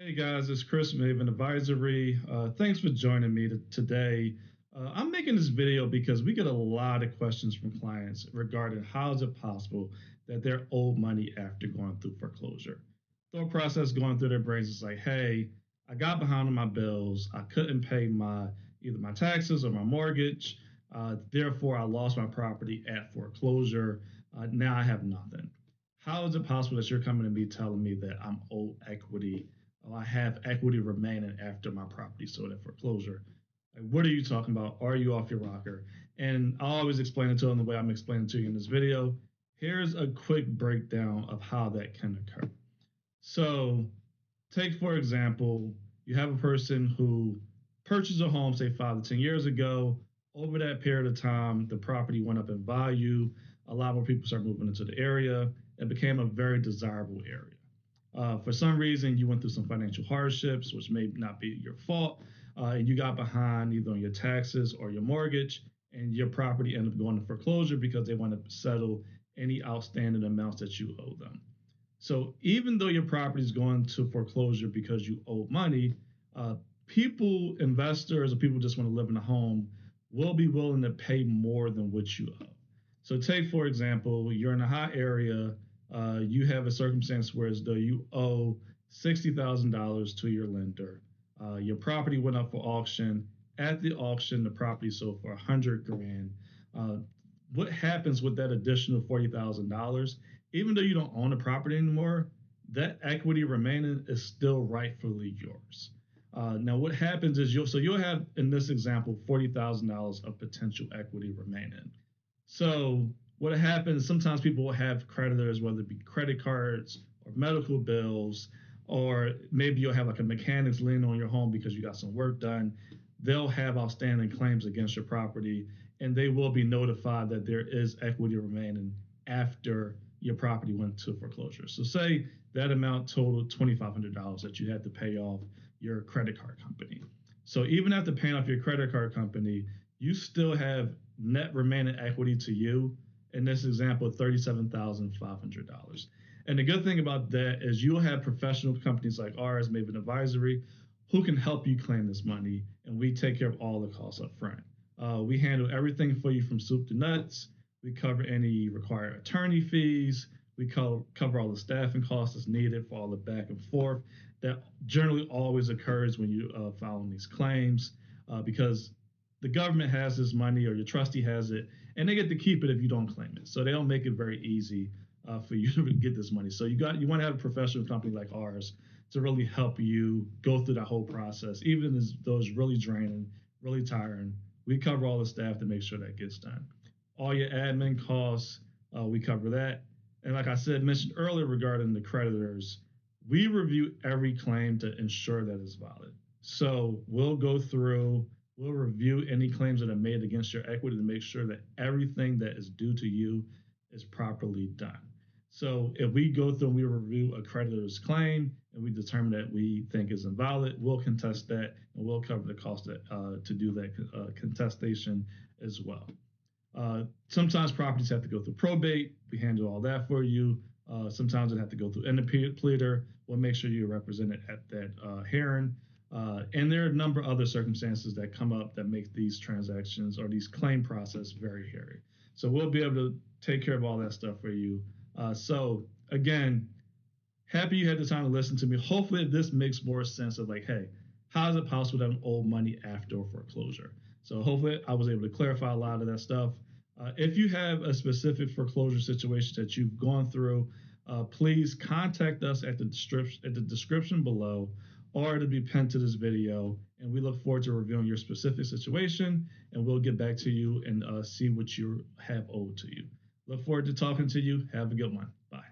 Hey guys, it's Chris Maven Advisory. Thanks for joining me today. I'm making this video because we get a lot of questions from clients regarding how is it possible that they're owed money after going through foreclosure. Thought process going through their brains is like, hey, I got behind on my bills. I couldn't pay my either my taxes or my mortgage. Therefore, I lost my property at foreclosure. Now I have nothing. How is it possible that you're coming to me telling me that I'm owed equity? I have equity remaining after my property sold at foreclosure. Like, what are you talking about? Are you off your rocker? And I'll always explain it to them the way I'm explaining to you in this video. Here's a quick breakdown of how that can occur. So, take for example, you have a person who purchased a home, say 5 to 10 years ago. Over that period of time, the property went up in value. A lot more people started moving into the area. It became a very desirable area. For some reason, you went through some financial hardships, which may not be your fault, and you got behind either on your taxes or your mortgage, and your property ended up going to foreclosure because they want to settle any outstanding amounts that you owe them. So even though your property is going to foreclosure because you owe money, uh, people, investors, or people just want to live in a home will be willing to pay more than what you owe. So take for example, you're in a hot area, you have a circumstance where as though you owe $60,000 to your lender. Your property went up for auction. At the auction, the property sold for 100 grand. Uh, what happens with that additional $40,000? Even though you don't own the property anymore, that equity remaining is still rightfully yours. Now, what happens is you'll have in this example $40,000 of potential equity remaining. So what happens? Sometimes people will have creditors, whether it be credit cards or medical bills, or maybe you'll have like a mechanic's lien on your home because you got some work done. They'll have outstanding claims against your property, and they will be notified that there is equity remaining after your property went to foreclosure. So say that amount totaled $2,500 that you had to pay off your credit card company. So even after paying off your credit card company, you still have net remaining equity to you. In this example, $37,500. And the good thing about that is you'll have professional companies like ours, Maven Advisory, who can help you claim this money, and we take care of all the costs up front. We handle everything for you from soup to nuts. We cover any required attorney fees. We cover all the staffing costs that's needed for all the back and forth that generally always occurs when you file these claims, because the government has this money or your trustee has it, and they get to keep it if you don't claim it. So they don't make it very easy for you to get this money. So you want to have a professional company like ours to really help you go through that whole process, even as though it's really draining, really tiring. We cover all the staff to make sure that gets done. All your admin costs, we cover that. And like I said, mentioned earlier regarding the creditors, we review every claim to ensure that it's valid. So we'll go through, we'll review any claims that are made against your equity to make sure that everything that is due to you is properly done. So if we go through and we review a creditor's claim and we determine that we think is invalid, we'll contest that and we'll cover the cost to do that contestation as well. Sometimes properties have to go through probate. We handle all that for you. Sometimes it have to go through independent pleader. We'll make sure you're represented at that hearing. And there are a number of other circumstances that come up that make these transactions or these claim process very hairy. So we'll be able to take care of all that stuff for you. So again, happy you had the time to listen to me. Hopefully this makes more sense of like, hey, how is it possible that I'm owed money after foreclosure? So hopefully I was able to clarify a lot of that stuff. If you have a specific foreclosure situation that you've gone through, please contact us at the description below, or it'll be pinned to this video. And we look forward to reviewing your specific situation, and we'll get back to you and see what you have owed to you. Look forward to talking to you. Have a good one. Bye.